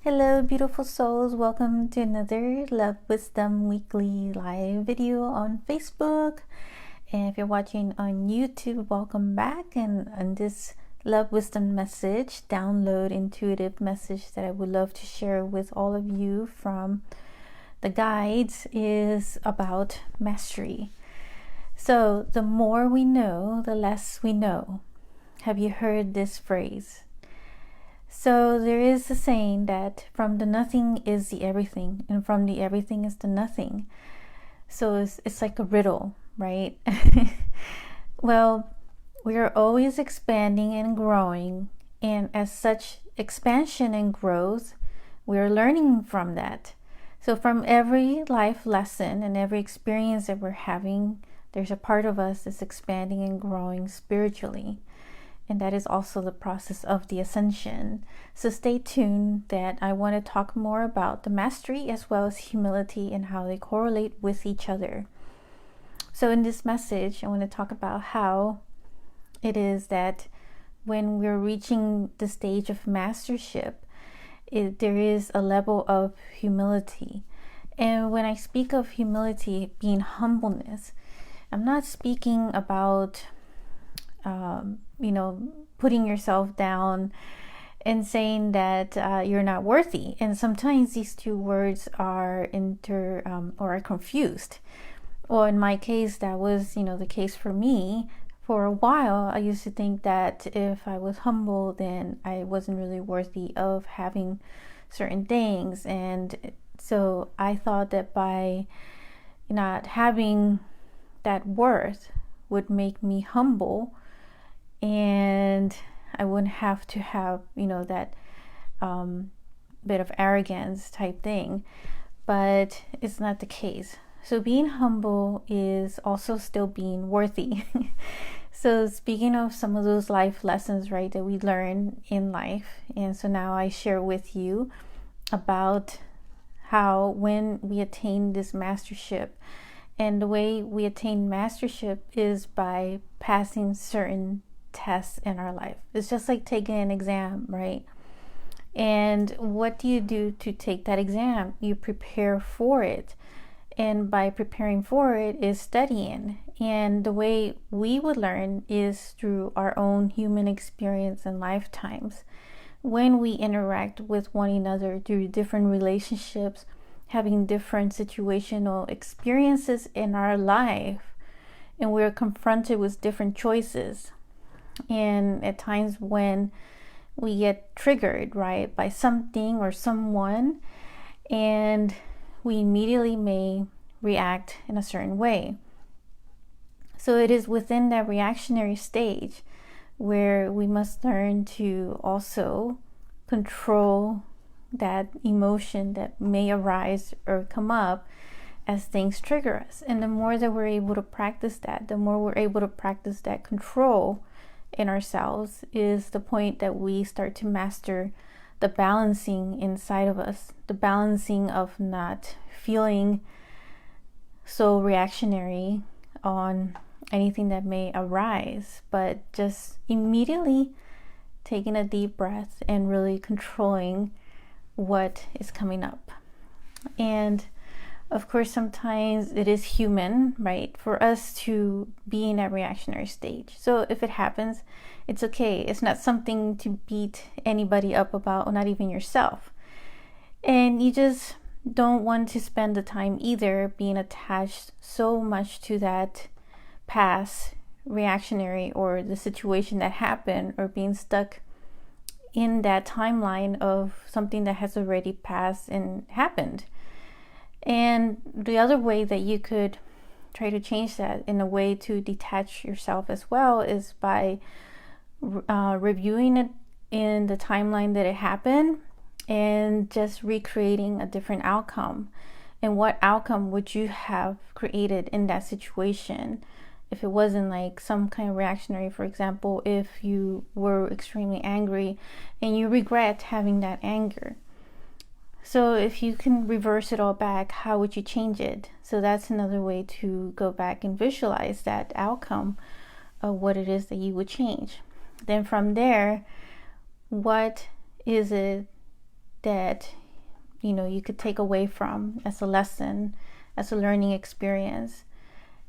Hello, beautiful souls. Welcome to another Love Wisdom Weekly live video on Facebook. And if you're watching on YouTube, welcome back. And on this Love Wisdom message, download intuitive message that I would love to share with all of you from the guides is about mastery. So the more we know, the less we know. Have you heard this phrase? So there is a saying that from the nothing is the everything, and from the everything is the nothing. So it's like a riddle, right? Well, we are always expanding and growing, and as such expansion and growth, we are learning from that. So from every life lesson and every experience that we're having, there's a part of us that's expanding and growing spiritually. And that is also the process of the ascension. So stay tuned that I want to talk more about the mastery as well as humility and how they correlate with each other. So in this message, I want to talk about how it is that when we're reaching the stage of mastership, there is a level of humility. And when I speak of humility being humbleness, I'm not speaking about putting yourself down and saying that you're not worthy. And sometimes these two words are are confused. Or in my case, that was, the case for me. For a while, I used to think that if I was humble, then I wasn't really worthy of having certain things. And so I thought that by not having that worth would make me humble, and I wouldn't have to have that bit of arrogance type thing. But it's not the case. So being humble is also still being worthy. So speaking of some of those life lessons, right, that we learn in life, and so now I share with you about how when we attain this mastership, and the way we attain mastership is by passing certain tests in our life. It's just like taking an exam, right? And what do you do to take that exam? You prepare for it. And by preparing for it is studying. And the way we would learn is through our own human experience and lifetimes. When we interact with one another through different relationships, having different situational experiences in our life, and we're confronted with different choices. And at times when we get triggered, right, by something or someone, and we immediately may react in a certain way. So it is within that reactionary stage where we must learn to also control that emotion that may arise or come up as things trigger us. And the more that we're able to practice that, the more we're able to practice that control in ourselves, is the point that we start to master the balancing inside of us, the balancing of not feeling so reactionary on anything that may arise, but just immediately taking a deep breath and really controlling what is coming up. And of course, sometimes it is human, right, for us to be in that reactionary stage. So if it happens, it's okay. It's not something to beat anybody up about, or not even yourself. And you just don't want to spend the time either being attached so much to that past reactionary or the situation that happened, or being stuck in that timeline of something that has already passed and happened. And the other way that you could try to change that in a way to detach yourself as well is by reviewing it in the timeline that it happened and just recreating a different outcome. And what outcome would you have created in that situation if it wasn't like some kind of reactionary? For example, if you were extremely angry and you regret having that anger. So if you can reverse it all back, how would you change it? So that's another way to go back and visualize that outcome of what it is that you would change. Then from there, what is it that you could take away from as a lesson, as a learning experience.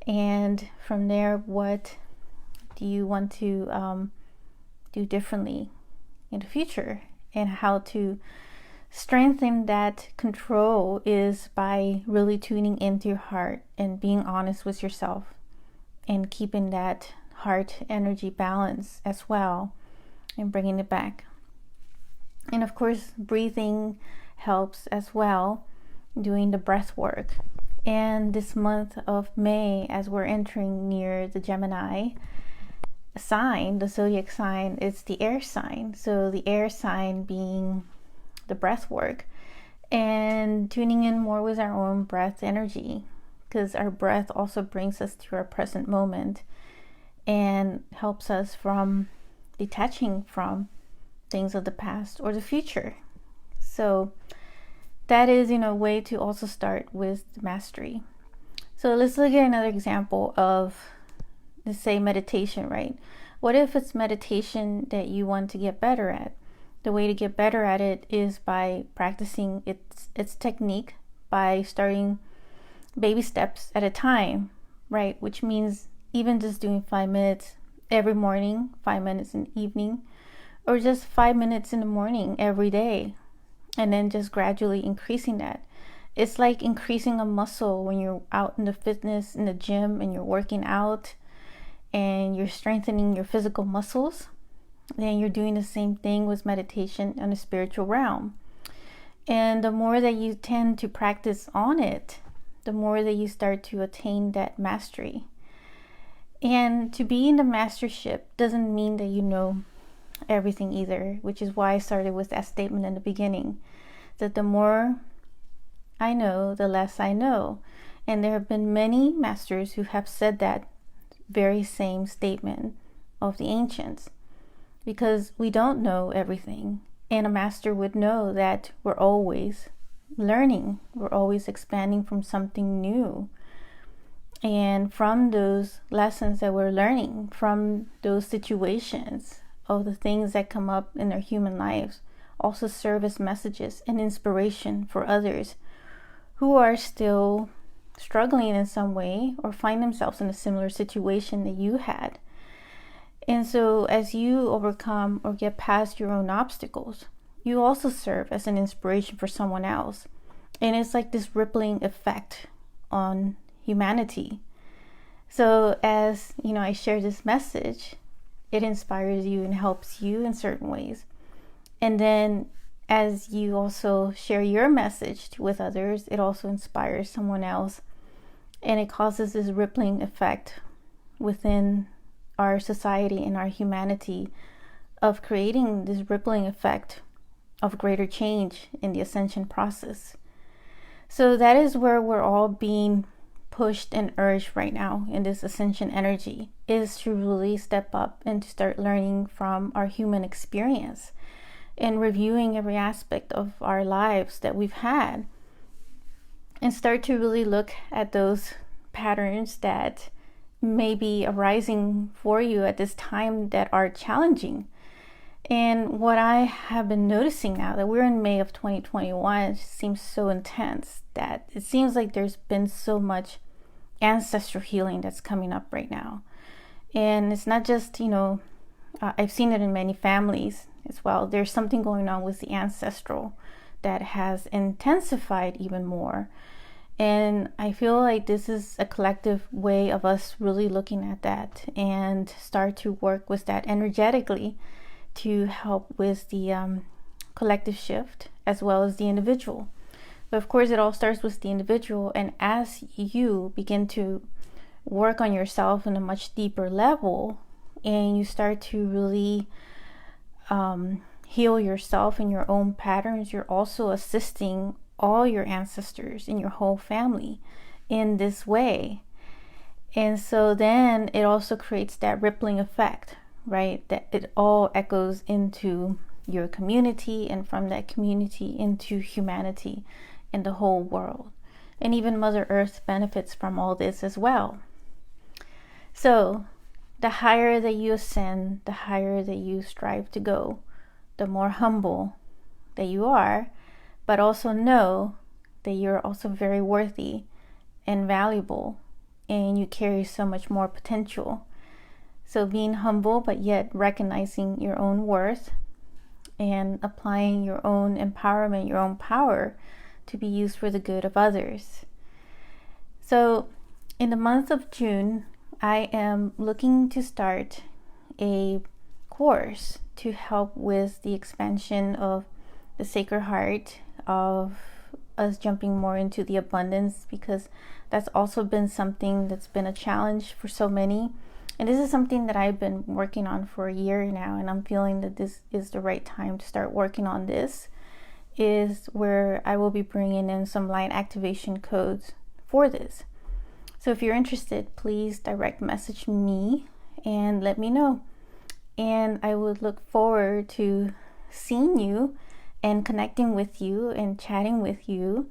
And from there, what do you want to do differently in the future? And how to strengthen that control is by really tuning into your heart and being honest with yourself and keeping that heart energy balance as well and bringing it back. And of course, breathing helps as well, doing the breath work. And this month of May, as we're entering near the Gemini sign, the zodiac sign, it's the air sign. So the air sign being the breath work and tuning in more with our own breath energy, because our breath also brings us to our present moment and helps us from detaching from things of the past or the future. So that is, a way to also start with mastery. So let's look at another example of, let's say, meditation, right? What if it's meditation that you want to get better at? The way to get better at it is by practicing its technique, by starting baby steps at a time, right? Which means even just doing 5 minutes every morning, 5 minutes in the evening, or just 5 minutes in the morning every day, and then just gradually increasing that. It's like increasing a muscle when you're out in the fitness, in the gym, and you're working out and you're strengthening your physical muscles. Then you're doing the same thing with meditation in the spiritual realm. And the more that you tend to practice on it, the more that you start to attain that mastery. And to be in the mastership doesn't mean that you know everything either, which is why I started with that statement in the beginning, that the more I know, the less I know. And there have been many masters who have said that very same statement of the ancients, because we don't know everything, and a master would know that we're always learning, we're always expanding from something new. And from those lessons that we're learning, from those situations of the things that come up in our human lives, also serve as messages and inspiration for others who are still struggling in some way or find themselves in a similar situation that you had. And so as you overcome or get past your own obstacles, you also serve as an inspiration for someone else. And it's like this rippling effect on humanity. So as I share this message, it inspires you and helps you in certain ways. And then as you also share your message with others, it also inspires someone else. And it causes this rippling effect within our society and our humanity of creating this rippling effect of greater change in the ascension process. So that is where we're all being pushed and urged right now in this ascension energy, is to really step up and to start learning from our human experience and reviewing every aspect of our lives that we've had, and start to really look at those patterns that may be arising for you at this time that are challenging. And what I have been noticing now that we're in May of 2021, it seems so intense that it seems like there's been so much ancestral healing that's coming up right now. And it's not just, I've seen it in many families as well. There's something going on with the ancestral that has intensified even more. And I feel like this is a collective way of us really looking at that and start to work with that energetically to help with the collective shift as well as the individual. But of course, it all starts with the individual. And as you begin to work on yourself in a much deeper level, and you start to really heal yourself and your own patterns, you're also assisting all your ancestors and your whole family in this way. And so then it also creates that rippling effect, right? That it all echoes into your community, and from that community into humanity and the whole world. And even Mother Earth benefits from all this as well. So the higher that you ascend, the higher that you strive to go, the more humble that you are, but also know that you're also very worthy and valuable, and you carry so much more potential. So being humble, but yet recognizing your own worth and applying your own empowerment, your own power to be used for the good of others. So in the month of June, I am looking to start a course to help with the expansion of the Sacred Heart, of us jumping more into the abundance, because that's also been something that's been a challenge for so many. And this is something that I've been working on for a year now, and I'm feeling that this is the right time to start working on this, is where I will be bringing in some line activation codes for this. So if you're interested, please direct message me and let me know. And I would look forward to seeing you and connecting with you and chatting with you.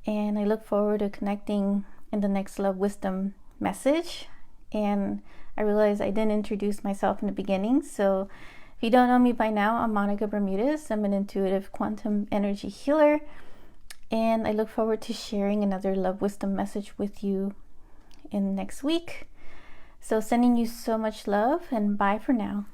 And I look forward to connecting in the next Love Wisdom message. And I realized I didn't introduce myself in the beginning. So if you don't know me by now, I'm Monica Bermudez. I'm an intuitive quantum energy healer. And I look forward to sharing another Love Wisdom message with you in next week. So sending you so much love, and bye for now.